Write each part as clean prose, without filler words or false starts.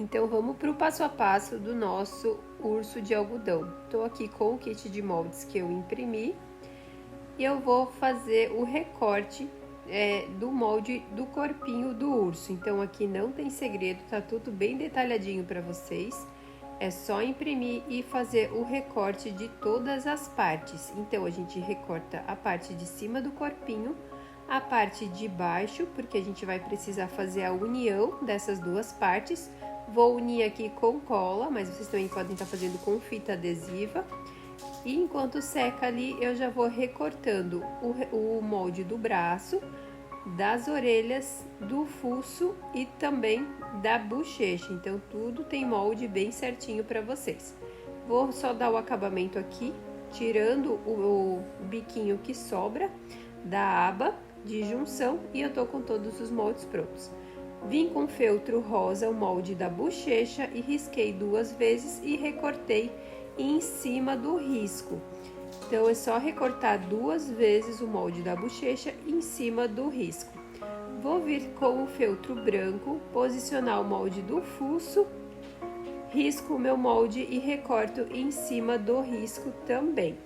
Então vamos para o passo a passo do nosso urso de algodão. Estou aqui com o kit de moldes que eu imprimi e eu vou fazer o recorte do molde do corpinho do urso. Então aqui não tem segredo, tá tudo bem detalhadinho para vocês. É só imprimir e fazer o recorte de todas as partes. Então a gente recorta a parte de cima do corpinho, a parte de baixo, porque a gente vai precisar fazer a união dessas duas partes. Vou unir aqui com cola, mas vocês também podem estar fazendo com fita adesiva. E enquanto seca ali, eu já vou recortando o molde do braço, das orelhas, do fuço e também da bochecha. Então, tudo tem molde bem certinho para vocês. Vou só dar o acabamento aqui, tirando o biquinho que sobra da aba de junção e eu tô com todos os moldes prontos. Vim com feltro rosa o molde da bochecha e risquei 2 vezes e recortei em cima do risco. Então, é só recortar 2 vezes o molde da bochecha em cima do risco. Vou vir com o feltro branco, posicionar o molde do fuço, risco o meu molde e recorto em cima do risco também.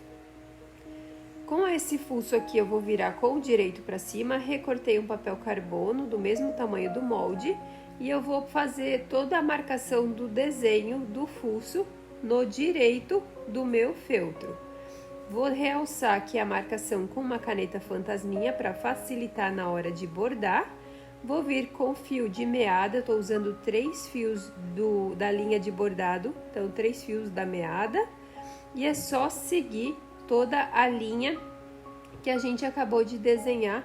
Com esse fuço aqui, eu vou virar com o direito para cima, recortei um papel carbono do mesmo tamanho do molde e eu vou fazer toda a marcação do desenho do fuço no direito do meu feltro. Vou realçar aqui a marcação com uma caneta fantasminha para facilitar na hora de bordar. Vou vir com fio de meada, estou usando 3 fios da linha de bordado, então 3 fios da meada. E é só seguir toda a linha que a gente acabou de desenhar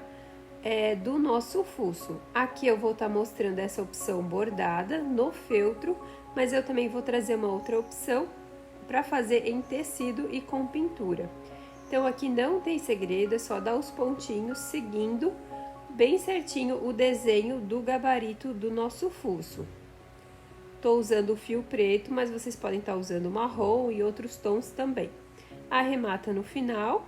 do nosso fuço. Aqui eu vou estar mostrando essa opção bordada no feltro, mas eu também vou trazer uma outra opção para fazer em tecido e com pintura. Então aqui não tem segredo, é só dar os pontinhos seguindo bem certinho o desenho do gabarito do nosso fuço. Tô usando o fio preto, mas vocês podem estar usando marrom e outros tons também. Arremata no final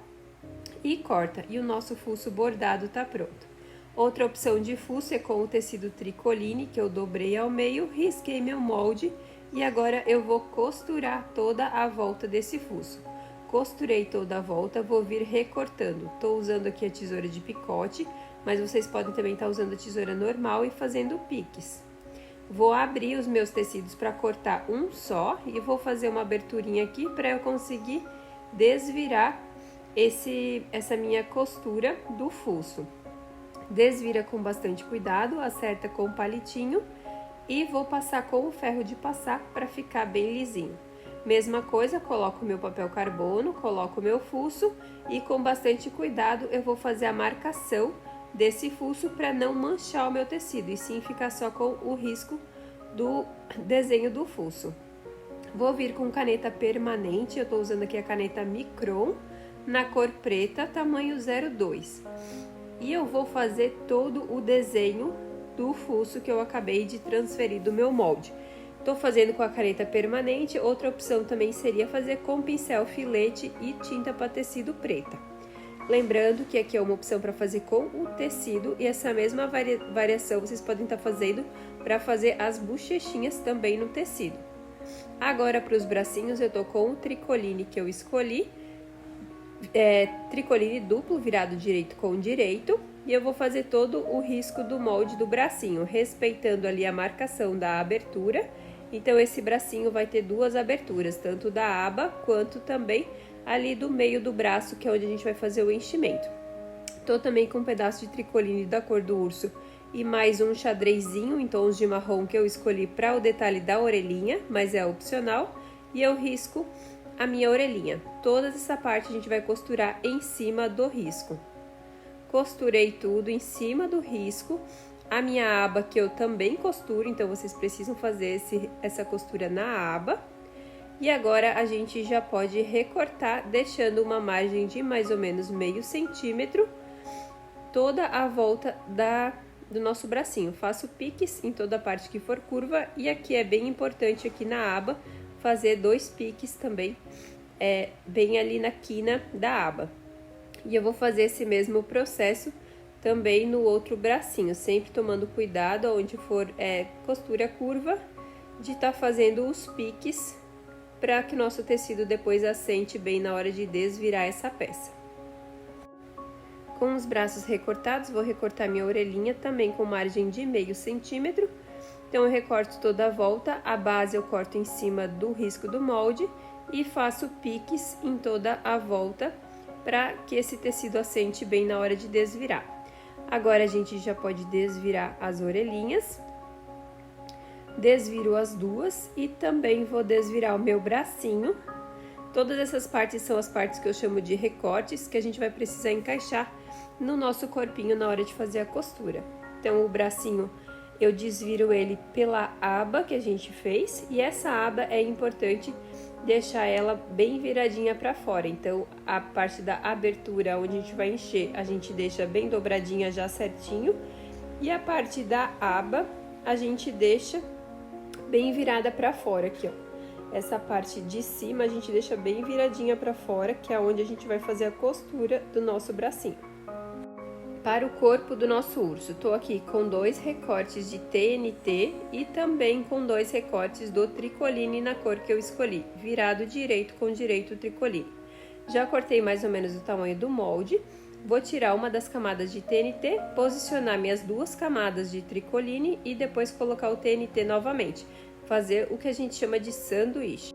e corta, e o nosso fuço bordado tá pronto. Outra opção de fuço é com o tecido tricoline, que eu dobrei ao meio, risquei meu molde e agora eu vou costurar toda a volta desse fuço. Costurei toda a volta, vou vir recortando. Tô usando aqui a tesoura de picote, mas vocês podem também estar usando a tesoura normal e fazendo piques. Vou abrir os meus tecidos para cortar um só e vou fazer uma aberturinha aqui para eu conseguir desvirar essa minha costura do fuço. Desvira com bastante cuidado, acerta com o palitinho e vou passar com o ferro de passar para ficar bem lisinho. Mesma coisa, coloco o meu papel carbono, coloco o meu fuço e com bastante cuidado eu vou fazer a marcação desse fuço para não manchar o meu tecido e sim ficar só com o risco do desenho do fuço. Vou vir com caneta permanente, eu tô usando aqui a caneta Micron, na cor preta, tamanho 02. E eu vou fazer todo o desenho do fuço que eu acabei de transferir do meu molde. Tô fazendo com a caneta permanente, outra opção também seria fazer com pincel filete e tinta para tecido preta. Lembrando que aqui é uma opção para fazer com o tecido e essa mesma variação vocês podem estar fazendo para fazer as bochechinhas também no tecido. Agora para os bracinhos eu tô com o tricoline que eu escolhi, tricoline duplo virado direito com direito, e eu vou fazer todo o risco do molde do bracinho, respeitando ali a marcação da abertura. Então esse bracinho vai ter 2 aberturas, tanto da aba quanto também ali do meio do braço, que é onde a gente vai fazer o enchimento. Tô também com um pedaço de tricoline da cor do urso e mais um xadrezinho em tons de marrom que eu escolhi para o detalhe da orelhinha, mas é opcional, e eu risco a minha orelhinha. Toda essa parte a gente vai costurar em cima do risco. Costurei tudo em cima do risco. A minha aba que eu também costuro, então vocês precisam fazer essa costura na aba. E agora a gente já pode recortar, deixando uma margem de mais ou menos meio centímetro, toda a volta do nosso bracinho. Faço piques em toda a parte que for curva e aqui é bem importante aqui na aba fazer 2 piques também, bem ali na quina da aba. E eu vou fazer esse mesmo processo também no outro bracinho, sempre tomando cuidado onde for costura curva, de estar fazendo os piques para que nosso tecido depois assente bem na hora de desvirar essa peça. Com os braços recortados, vou recortar minha orelhinha também com margem de meio centímetro. Então, eu recorto toda a volta, a base eu corto em cima do risco do molde e faço piques em toda a volta para que esse tecido assente bem na hora de desvirar. Agora, a gente já pode desvirar as orelhinhas. Desviro as duas e também vou desvirar o meu bracinho. Todas essas partes são as partes que eu chamo de recortes, que a gente vai precisar encaixar no nosso corpinho na hora de fazer a costura. Então, o bracinho eu desviro ele pela aba que a gente fez, e essa aba é importante deixar ela bem viradinha para fora. Então, a parte da abertura onde a gente vai encher, a gente deixa bem dobradinha já certinho, e a parte da aba a gente deixa bem virada para fora aqui, ó. Essa parte de cima a gente deixa bem viradinha para fora, que é onde a gente vai fazer a costura do nosso bracinho. Para o corpo do nosso urso, tô aqui com 2 recortes de TNT e também com 2 recortes do tricoline na cor que eu escolhi, virado direito com direito tricoline. Já cortei mais ou menos o tamanho do molde, vou tirar uma das camadas de TNT, posicionar minhas 2 camadas de tricoline e depois colocar o TNT novamente, fazer o que a gente chama de sanduíche.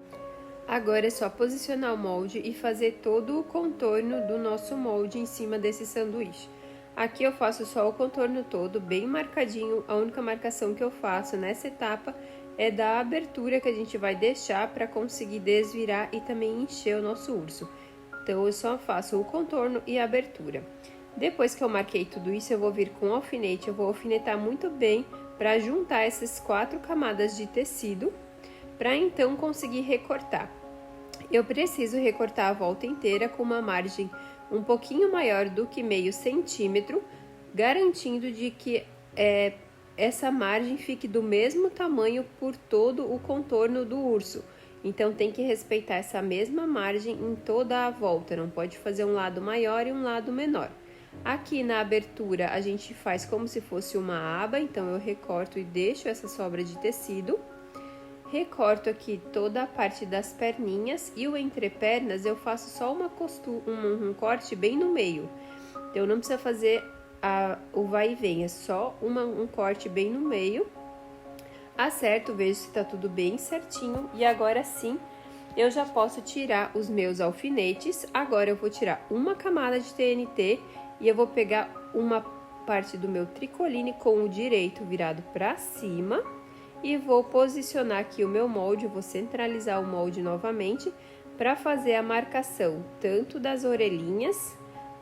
Agora é só posicionar o molde e fazer todo o contorno do nosso molde em cima desse sanduíche. Aqui eu faço só o contorno todo, bem marcadinho. A única marcação que eu faço nessa etapa é da abertura que a gente vai deixar para conseguir desvirar e também encher o nosso urso. Então, eu só faço o contorno e a abertura. Depois que eu marquei tudo isso, eu vou vir com o alfinete, eu vou alfinetar muito bem para juntar essas 4 camadas de tecido, para então conseguir recortar. Eu preciso recortar a volta inteira com uma margem um pouquinho maior do que meio centímetro, garantindo de que essa margem fique do mesmo tamanho por todo o contorno do urso. Então, tem que respeitar essa mesma margem em toda a volta, não pode fazer um lado maior e um lado menor. Aqui na abertura, a gente faz como se fosse uma aba, então eu recorto e deixo essa sobra de tecido. Recorto aqui toda a parte das perninhas e o entrepernas eu faço só uma costura, um corte bem no meio. Então, não precisa fazer o vai e vem, é só um corte bem no meio. Acerto, vejo se tá tudo bem certinho e agora sim eu já posso tirar os meus alfinetes. Agora eu vou tirar uma camada de TNT e eu vou pegar uma parte do meu tricoline com o direito virado para cima. E vou posicionar aqui o meu molde, vou centralizar o molde novamente para fazer a marcação tanto das orelhinhas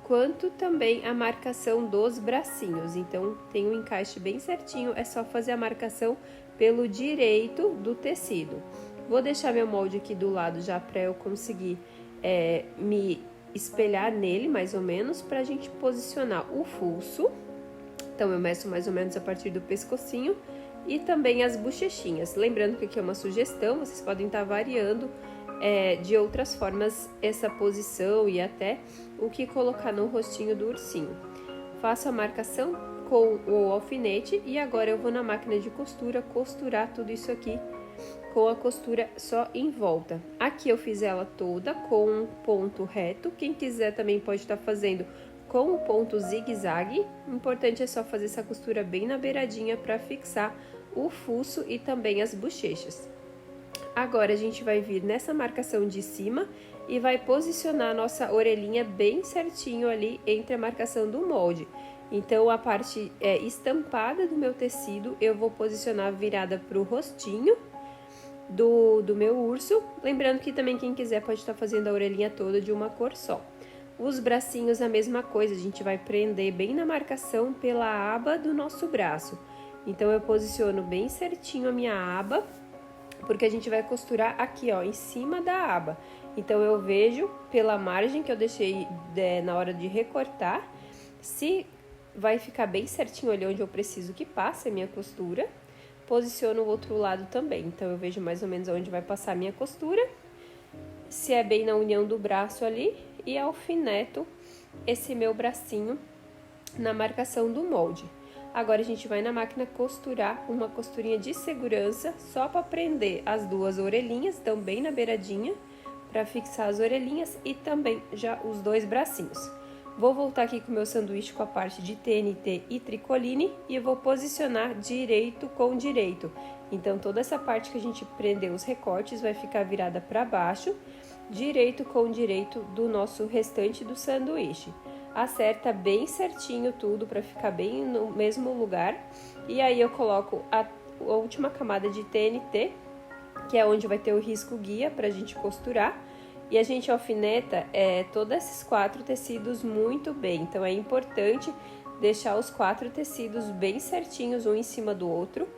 quanto também a marcação dos bracinhos. Então, tem um encaixe bem certinho, é só fazer a marcação pelo direito do tecido. Vou deixar meu molde aqui do lado já para eu conseguir me espelhar nele mais ou menos, para a gente posicionar o fuço. Então, eu meço mais ou menos a partir do pescocinho. E também as bochechinhas. Lembrando que aqui é uma sugestão, vocês podem estar variando de outras formas essa posição e até o que colocar no rostinho do ursinho. Faço a marcação com o alfinete e agora eu vou na máquina de costura costurar tudo isso aqui com a costura só em volta. Aqui eu fiz ela toda com um ponto reto, quem quiser também pode estar fazendo com o ponto zigue-zague. O importante é só fazer essa costura bem na beiradinha para fixar o fuço e também as bochechas. Agora a gente vai vir nessa marcação de cima e vai posicionar a nossa orelhinha bem certinho ali entre a marcação do molde. Então, a parte estampada do meu tecido eu vou posicionar virada para o rostinho do meu urso. Lembrando que também quem quiser pode estar fazendo a orelhinha toda de uma cor só. Os bracinhos a mesma coisa, a gente vai prender bem na marcação pela aba do nosso braço. Então, eu posiciono bem certinho a minha aba, porque a gente vai costurar aqui, ó, em cima da aba. Então, eu vejo pela margem que eu deixei na hora de recortar, se vai ficar bem certinho ali onde eu preciso que passe a minha costura. Posiciono o outro lado também. Então, eu vejo mais ou menos onde vai passar a minha costura, se é bem na união do braço ali, e alfineto esse meu bracinho na marcação do molde. Agora a gente vai na máquina costurar uma costurinha de segurança, só para prender as duas orelhinhas, então bem na beiradinha, para fixar as orelhinhas e também já os dois bracinhos. Vou voltar aqui com o meu sanduíche com a parte de TNT e tricoline e eu vou posicionar direito com direito. Então, toda essa parte que a gente prendeu os recortes vai ficar virada para baixo, direito com direito do nosso restante do sanduíche. Acerta bem certinho tudo para ficar bem no mesmo lugar. E aí eu coloco a última camada de TNT, que é onde vai ter o risco guia para a gente costurar. E a gente alfineta todos esses 4 tecidos muito bem. Então é importante deixar os 4 tecidos bem certinhos, um em cima do outro.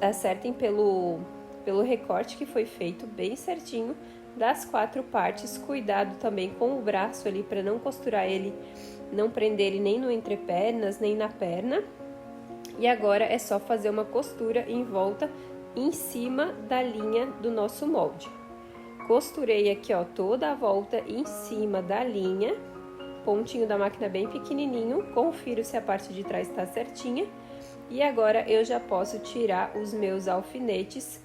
Acertem pelo recorte que foi feito bem certinho das 4 partes. Cuidado também com o braço ali para não costurar ele, não prender ele nem no entrepernas, nem na perna. E agora é só fazer uma costura em volta, em cima da linha do nosso molde. Costurei aqui, ó, toda a volta em cima da linha, pontinho da máquina bem pequenininho, confiro se a parte de trás tá certinha. E agora eu já posso tirar os meus alfinetes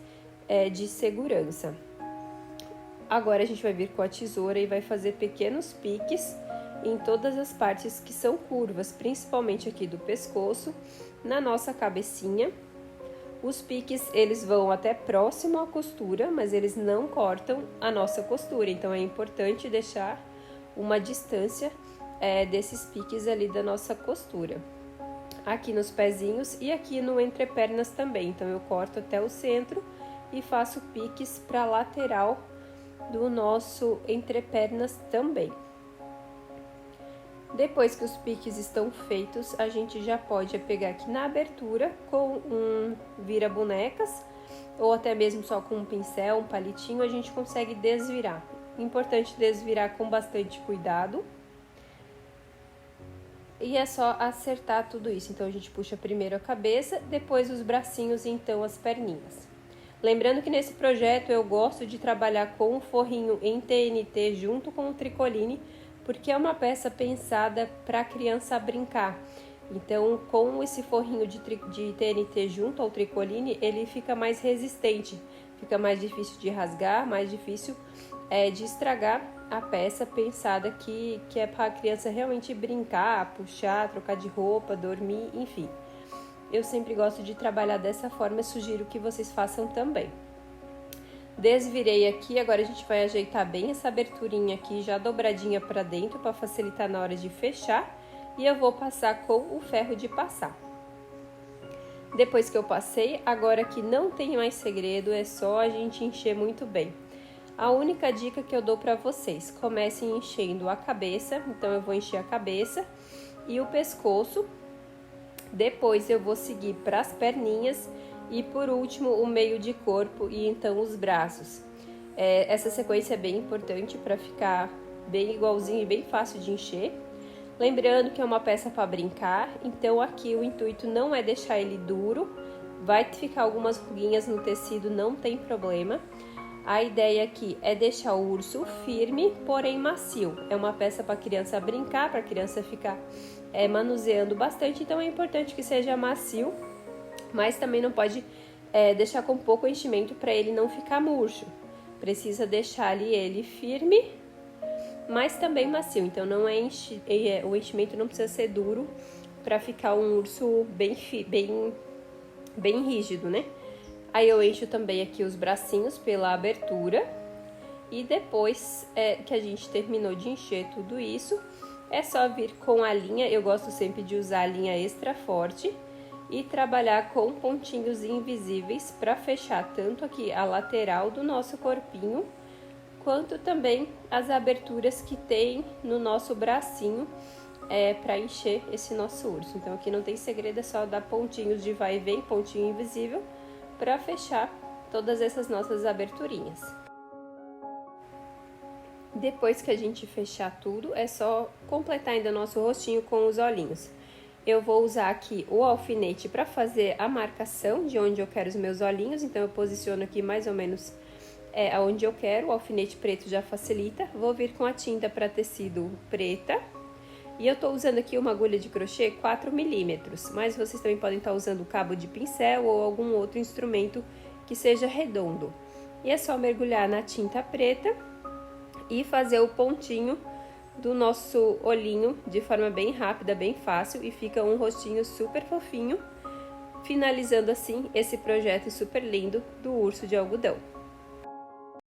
de segurança. Agora a gente vai vir com a tesoura e vai fazer pequenos piques em todas as partes que são curvas, principalmente aqui do pescoço, na nossa cabecinha. Os piques, eles vão até próximo à costura, mas eles não cortam a nossa costura, então é importante deixar uma distância desses piques ali da nossa costura. Aqui nos pezinhos e aqui no entrepernas também, então eu corto até o centro e faço piques para a lateral do nosso entrepernas também. Depois que os piques estão feitos, a gente já pode pegar aqui na abertura com um vira-bonecas ou até mesmo só com um pincel, um palitinho, a gente consegue desvirar. Importante desvirar com bastante cuidado. E é só acertar tudo isso. Então, a gente puxa primeiro a cabeça, depois os bracinhos e então as perninhas. Lembrando que nesse projeto eu gosto de trabalhar com o forrinho em TNT junto com o tricoline, porque é uma peça pensada para a criança brincar. Então, com esse forrinho de TNT junto ao tricoline, ele fica mais resistente, fica mais difícil de rasgar, mais difícil de estragar a peça pensada que é para a criança realmente brincar, puxar, trocar de roupa, dormir, enfim. Eu sempre gosto de trabalhar dessa forma e sugiro que vocês façam também. Desvirei aqui, agora a gente vai ajeitar bem essa aberturinha aqui, já dobradinha para dentro, para facilitar na hora de fechar. E eu vou passar com o ferro de passar. Depois que eu passei, agora que não tem mais segredo, é só a gente encher muito bem. A única dica que eu dou para vocês, comecem enchendo a cabeça, então eu vou encher a cabeça e o pescoço. Depois eu vou seguir para as perninhas e por último o meio de corpo e então os braços. Essa sequência é bem importante para ficar bem igualzinho e bem fácil de encher. Lembrando que é uma peça para brincar, então aqui o intuito não é deixar ele duro, vai ficar algumas ruguinhas no tecido, não tem problema. A ideia aqui é deixar o urso firme, porém macio. É uma peça para a criança brincar, para a criança ficar manuseando bastante, então é importante que seja macio, mas também não pode deixar com pouco enchimento para ele não ficar murcho. Precisa deixar ali ele firme, mas também macio, então não o enchimento não precisa ser duro para ficar um urso bem rígido, né? Aí eu encho também aqui os bracinhos pela abertura e depois que a gente terminou de encher tudo isso, é só vir com a linha, eu gosto sempre de usar a linha extra forte e trabalhar com pontinhos invisíveis para fechar tanto aqui a lateral do nosso corpinho, quanto também as aberturas que tem no nosso bracinho para encher esse nosso urso. Então aqui não tem segredo, é só dar pontinhos de vai e vem, pontinho invisível, para fechar todas essas nossas aberturinhas. Depois que a gente fechar tudo, é só completar ainda nosso rostinho com os olhinhos. Eu vou usar aqui o alfinete para fazer a marcação de onde eu quero os meus olhinhos, então eu posiciono aqui mais ou menos aonde eu quero, o alfinete preto já facilita. Vou vir com a tinta para tecido preta E eu tô usando aqui uma agulha de crochê 4 milímetros, mas vocês também podem estar usando cabo de pincel ou algum outro instrumento que seja redondo. E é só mergulhar na tinta preta e fazer o pontinho do nosso olhinho de forma bem rápida, bem fácil, e fica um rostinho super fofinho, finalizando assim esse projeto super lindo do urso de algodão.